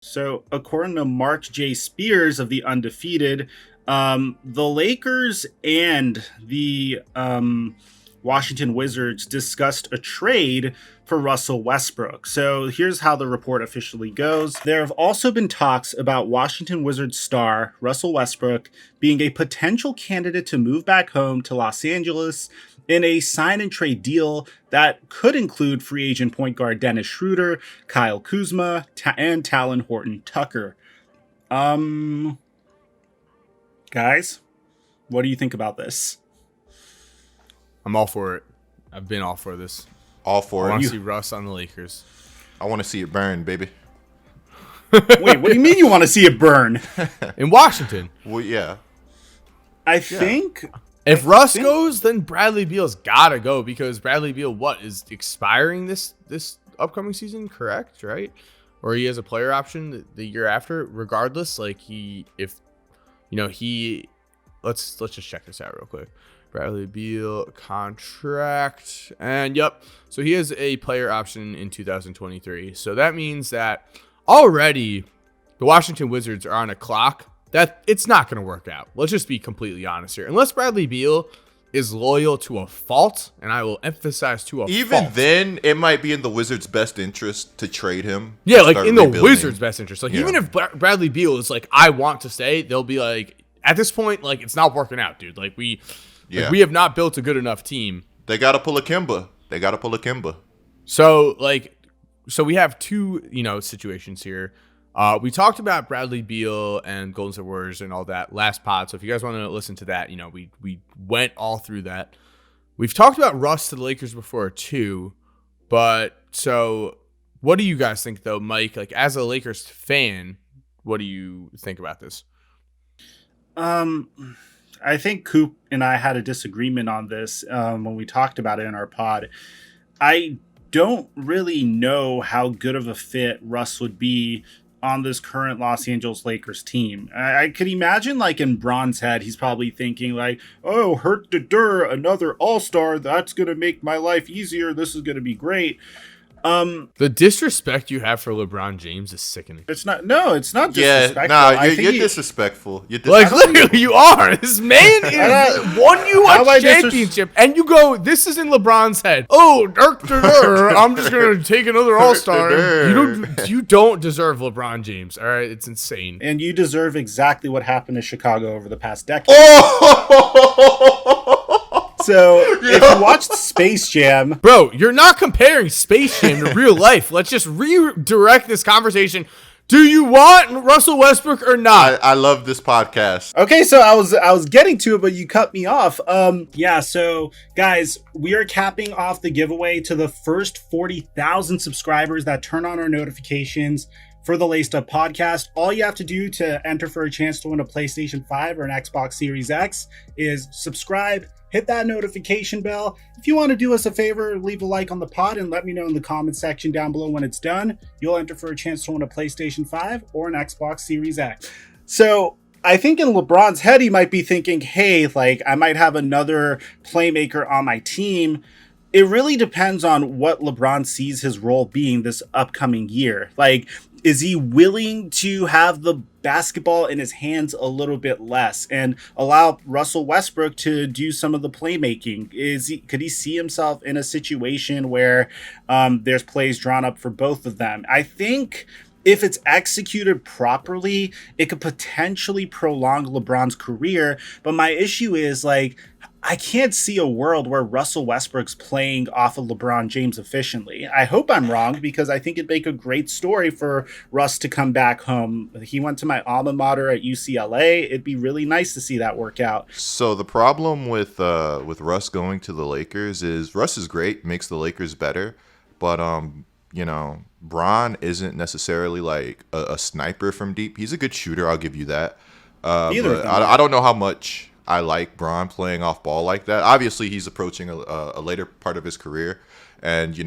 So, according to Mark J. Spears of The Undefeated, the Lakers and the Washington Wizards discussed a trade for Russell Westbrook. So, here's how the report officially goes. There have also been talks about Washington Wizards star Russell Westbrook being a potential candidate to move back home to Los Angeles in a sign and trade deal that could include free agent point guard Dennis Schroeder, Kyle Kuzma, and Talon Horton Tucker. Guys, what do you think about this? I'm all for it. I've been all for this. All for I it. want to see Russ on the Lakers. I want to see it burn, baby. Wait, what do you mean you want to see it burn? In Washington. Well, yeah. I think If Russ goes, then Bradley Beal's gotta go because Bradley Beal, is expiring this upcoming season, correct? Right? Or he has a player option the year after. Regardless, let's just check this out real quick. Bradley Beal contract, and yep, so he has a player option in 2023. So that means that already the Washington Wizards are on a clock that it's not going to work out. Let's just be completely honest here. Unless Bradley Beal is loyal to a fault, and I will emphasize to a fault. Even then, it might be in the Wizards' best interest to trade him. Yeah, like in the rebuilding. Wizards' best interest. Like even if Bradley Beal is like, I want to stay, they'll be like, at this point, like it's not working out, dude. Like we have not built a good enough team. They got to pull a Kimba. So we have two, situations here. We talked about Bradley Beal and Golden State Warriors and all that last pod. So if you guys want to listen to that, we went all through that. We've talked about Russ to the Lakers before too. But so what do you guys think though, Mike? Like as a Lakers fan, what do you think about this? I think Coop and I had a disagreement on this when we talked about it in our pod. I don't really know how good of a fit Russ would be on this current Los Angeles Lakers team. I could imagine like in Bron's head, he's probably thinking like, oh, Hurt another all-star. That's going to make my life easier. This is going to be great. The disrespect you have for LeBron James is sickening. It's not disrespectful. You're disrespectful. Like literally, you are. This man is won you a championship, and you go, "This is in LeBron's head." Oh, I'm just gonna take another All-Star. You don't deserve LeBron James. All right, it's insane. And you deserve exactly what happened to Chicago over the past decade. So, if you watched Space Jam... Bro, you're not comparing Space Jam to real life. Let's just redirect this conversation. Do you want Russell Westbrook or not? I love this podcast. Okay, so I was getting to it, but you cut me off. So, guys, we are capping off the giveaway to the first 40,000 subscribers that turn on our notifications for the Laced Up podcast. All you have to do to enter for a chance to win a PlayStation 5 or an Xbox Series X is subscribe, hit that notification bell. If you want to do us a favor, leave a like on the pod and let me know in the comment section down below when it's done. You'll enter for a chance to win a PlayStation 5 or an Xbox Series X. So I think in LeBron's head, he might be thinking, hey, like I might have another playmaker on my team. It really depends on what LeBron sees his role being this upcoming year. Like, is he willing to have the basketball in his hands a little bit less and allow Russell Westbrook to do some of the playmaking? Could he see himself in a situation where there's plays drawn up for both of them? I think if it's executed properly, it could potentially prolong LeBron's career. But my issue is like, I can't see a world where Russell Westbrook's playing off of LeBron James efficiently. I hope I'm wrong because I think it'd make a great story for Russ to come back home. He went to my alma mater at UCLA. It'd be really nice to see that work out. So the problem with Russ going to the Lakers is Russ is great, makes the Lakers better, but Bron isn't necessarily like a sniper from deep. He's a good shooter, I'll give you that. But I don't know how much I like Bron playing off ball like that. Obviously, he's approaching a later part of his career. And, you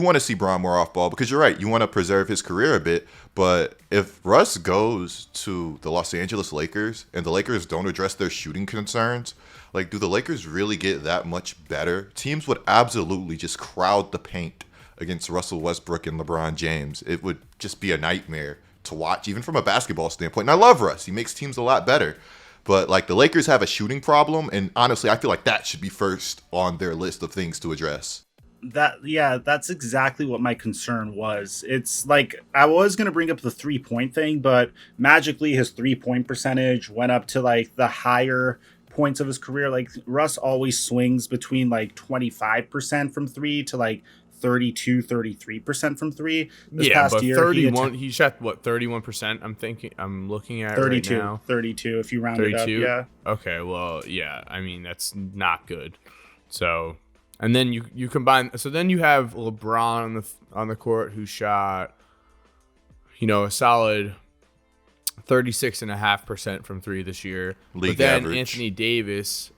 want to see Bron more off ball because you're right. You want to preserve his career a bit. But if Russ goes to the Los Angeles Lakers and the Lakers don't address their shooting concerns, like, do the Lakers really get that much better? Teams would absolutely just crowd the paint against Russell Westbrook and LeBron James. It would just be a nightmare to watch, even from a basketball standpoint. And I love Russ. He makes teams a lot better. But like the Lakers have a shooting problem, and honestly, I feel like that should be first on their list of things to address. That's exactly what my concern was. It's like I was going to bring up the 3-point thing, but magically his 3-point percentage went up to like the higher points of his career. Like Russ always swings between like 25% from 3 to like 33% from 3. This past but year 31 he shot what, 31%? I'm looking at 32 right now. 32 if you round 32? it up. Yeah. Okay, well, yeah. I mean, that's not good. So, and then you combine, so then you have LeBron on the court who shot, a solid 36.5% from 3 this year. League but then average. Anthony Davis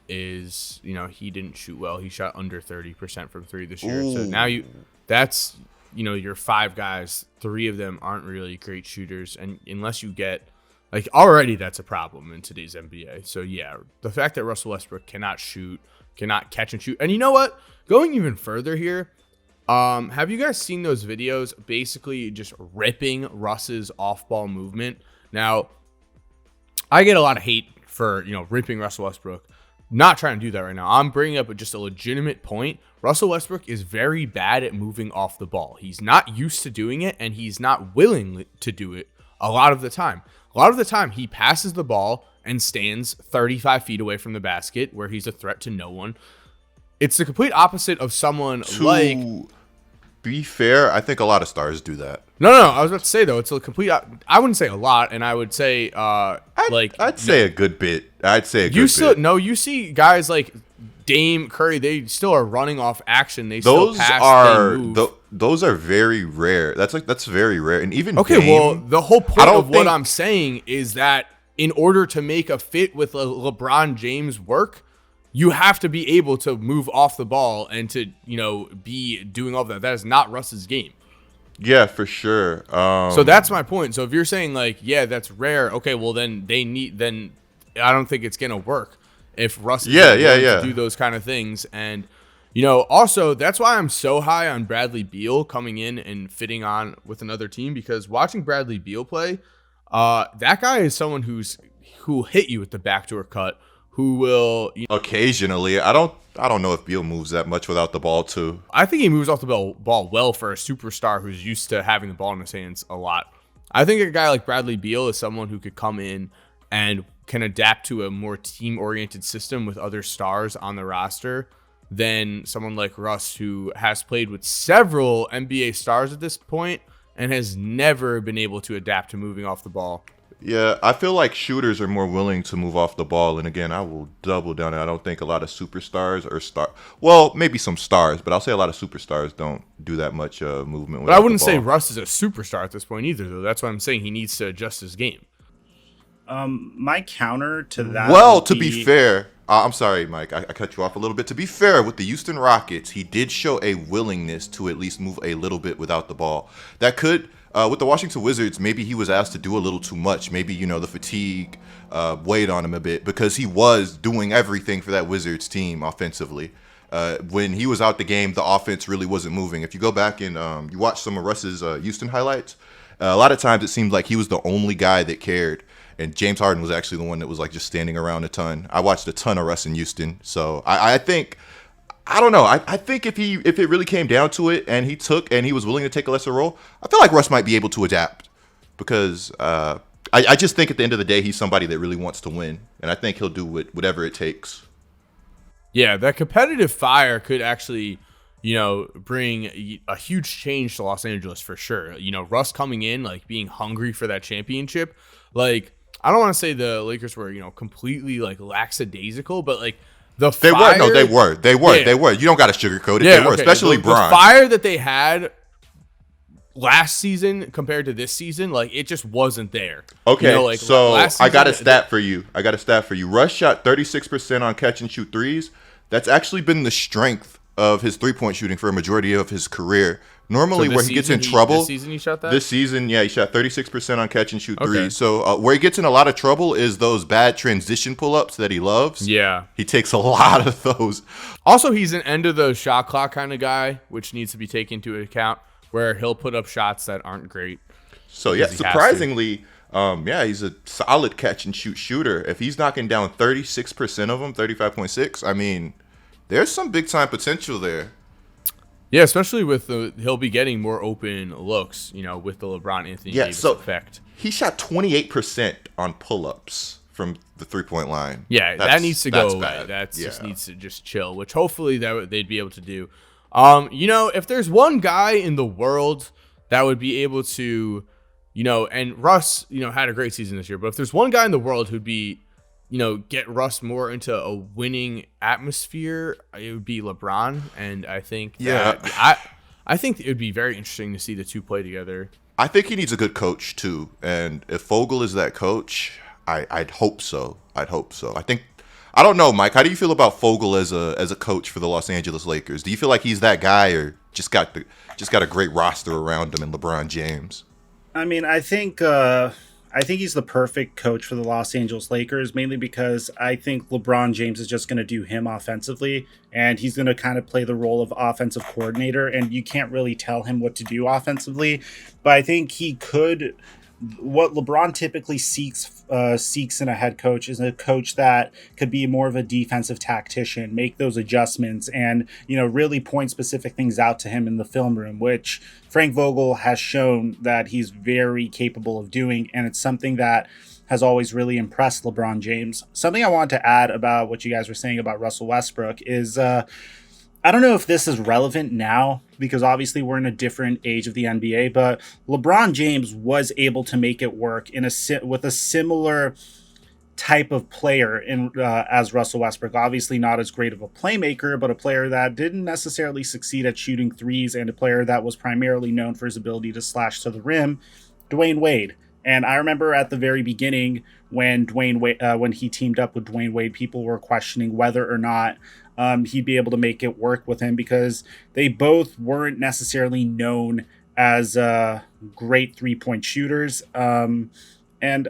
is, he didn't shoot well. He shot under 30% from 3 this year. Ooh. So now that's your 5 guys, 3 of them aren't really great shooters, and unless you get like already that's a problem in today's NBA. So yeah, the fact that Russell Westbrook cannot shoot, cannot catch and shoot. And you know what? Going even further here, have you guys seen those videos basically just ripping Russ's off-ball movement? Now, I get a lot of hate for, ripping Russell Westbrook. Not trying to do that right now. I'm bringing up just a legitimate point. Russell Westbrook is very bad at moving off the ball. He's not used to doing it, and he's not willing to do it a lot of the time. A lot of the time, he passes the ball and stands 35 feet away from the basket where he's a threat to no one. It's the complete opposite of someone like... Be fair, I think a lot of stars do that. No, I was about to say, though, it's a complete... I wouldn't say a lot, and I would say, I'd say a good bit. I'd say a good bit. No, you see guys like Dame, Curry, they still are running off action. They Those still pass, are... they move. Those are very rare. That's very rare. And even Okay, Dame, well, the whole point of what I'm saying is that in order to make a fit with LeBron James work, you have to be able to move off the ball and to, be doing all that. That is not Russ's game. Yeah, for sure. So that's my point. So if you're saying like, yeah, that's rare. Okay, well then I don't think it's going to work if Russ is willing to do those kind of things. And, also that's why I'm so high on Bradley Beal coming in and fitting on with another team, because watching Bradley Beal play, that guy is someone who hit you with the backdoor cut, who will occasionally. I don't know if Beal moves that much without the ball too. I think he moves off the ball well for a superstar who's used to having the ball in his hands a lot. I think a guy like Bradley Beal is someone who could come in and can adapt to a more team-oriented system with other stars on the roster than someone like Russ, who has played with several NBA stars at this point and has never been able to adapt to moving off the ball. Yeah, I feel like shooters are more willing to move off the ball. And again, I will double down. I don't think a lot of superstars well, maybe some stars, but I'll say a lot of superstars don't do that much movement. But I wouldn't say Russ is a superstar at this point either, though. That's why I'm saying he needs to adjust his game. My counter to that. Well, to be fair, I'm sorry, Mike. I cut you off a little bit. To be fair, with the Houston Rockets, he did show a willingness to at least move a little bit without the ball. That could... with the Washington Wizards, maybe he was asked to do a little too much. Maybe, the fatigue weighed on him a bit, because he was doing everything for that Wizards team offensively. When he was out the game, the offense really wasn't moving. If you go back and you watch some of Russ's Houston highlights, a lot of times it seemed like he was the only guy that cared. And James Harden was actually the one that was like just standing around a ton. I watched a ton of Russ in Houston. So I think... I don't know. I think if it really came down to it and he was willing to take a lesser role, I feel like Russ might be able to adapt, because I just think at the end of the day, he's somebody that really wants to win, and I think he'll do whatever it takes. Yeah, that competitive fire could actually, bring a huge change to Los Angeles for sure. Russ coming in, like being hungry for that championship. Like, I don't want to say the Lakers were, completely like lackadaisical, but like, they were. You don't got to sugarcoat it. They were, especially Bron. The fire that they had last season compared to this season, like it just wasn't there. Okay, so I got a stat for you. Russ shot 36% on catch and shoot threes. That's actually been the strength of his 3-point shooting for a majority of his career. Normally, where he gets in trouble, this season he shot that? This season, yeah, he shot 36% on catch and shoot threes. So where he gets in a lot of trouble is those bad transition pull-ups that he loves. Yeah. He takes a lot of those. Also, he's an end of the shot clock kind of guy, which needs to be taken into account, where he'll put up shots that aren't great. So yeah, because he has to. surprisingly, yeah, he's a solid catch and shoot shooter. If he's knocking down 36% of them, 35.6, I mean, there's some big time potential there. Yeah, especially with he'll be getting more open looks, with the LeBron Anthony Davis effect. He shot 28% on pull-ups from the 3-point line. Yeah, that needs to go away. Bad. That Yeah. just needs to just chill, which hopefully they'd be able to do. If there's one guy in the world that would be able to, and Russ, had a great season this year, but if there's one guy in the world who'd be, get Russ more into a winning atmosphere, it would be LeBron. And I think I think it would be very interesting to see the two play together. I think he needs a good coach too, and if Vogel is that coach, I'd hope so. I don't know, Mike. How do you feel about Vogel as a coach for the Los Angeles Lakers? Do you feel like he's that guy, or just got a great roster around him and LeBron James? I mean, I think he's the perfect coach for the Los Angeles Lakers, mainly because I think LeBron James is just going to do him offensively, and he's going to kind of play the role of offensive coordinator, and you can't really tell him what to do offensively. But I think he could. What LeBron typically seeks in a head coach is a coach that could be more of a defensive tactician, make those adjustments, and really point specific things out to him in the film room, which Frank Vogel has shown that he's very capable of doing, and it's something that has always really impressed LeBron James. Something I want to add about what you guys were saying about Russell Westbrook is I don't know if this is relevant now because obviously we're in a different age of the NBA, but LeBron James was able to make it work with a similar type of player as Russell Westbrook. Obviously not as great of a playmaker, but a player that didn't necessarily succeed at shooting threes, and a player that was primarily known for his ability to slash to the rim, Dwayne Wade. And I remember at the very beginning when when he teamed up with Dwayne Wade, people were questioning whether or not he'd be able to make it work with him because they both weren't necessarily known as great three-point shooters. And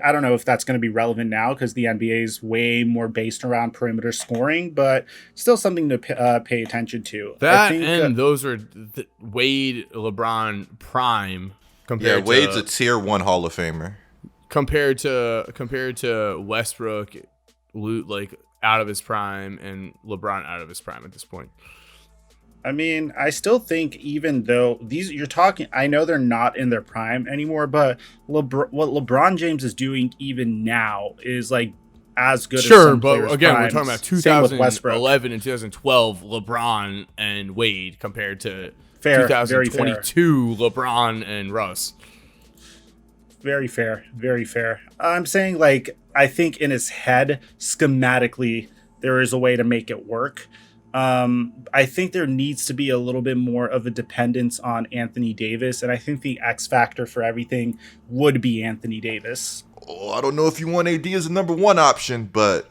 I don't know if that's going to be relevant now because the NBA is way more based around perimeter scoring, but still something to pay attention to. Those are Wade, LeBron prime. Wade's a tier 1 Hall of Famer. Compared to Westbrook, like out of his prime, and LeBron out of his prime at this point. I mean, I still think even though I know they're not in their prime anymore, but what LeBron James is doing even now is like as good. Sure, as some but again, primes. we're talking about 2011 and 2012 LeBron and Wade compared to 2022 LeBron and Russ. Very fair. Very fair. I'm saying, like, I think in his head, schematically, there is a way to make it work. I think there needs to be a little bit more of a dependence on Anthony Davis, and I think the X factor for everything would be Anthony Davis. I don't know if you want AD as a number 1 option, but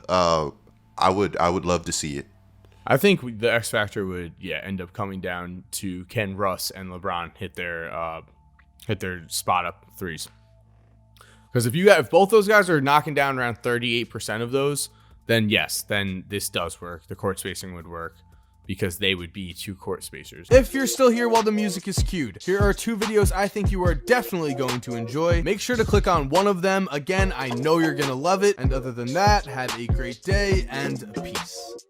I would love to see it. I think the X factor would end up coming down to can Russ and LeBron hit their spot up threes. Because if both those guys are knocking down around 38% of those, then yes, then this does work. The court spacing would work because they would be 2 court spacers. If you're still here while the music is cued, here are 2 videos I think you are definitely going to enjoy. Make sure to click on one of them. Again, I know you're going to love it. And other than that, have a great day and peace.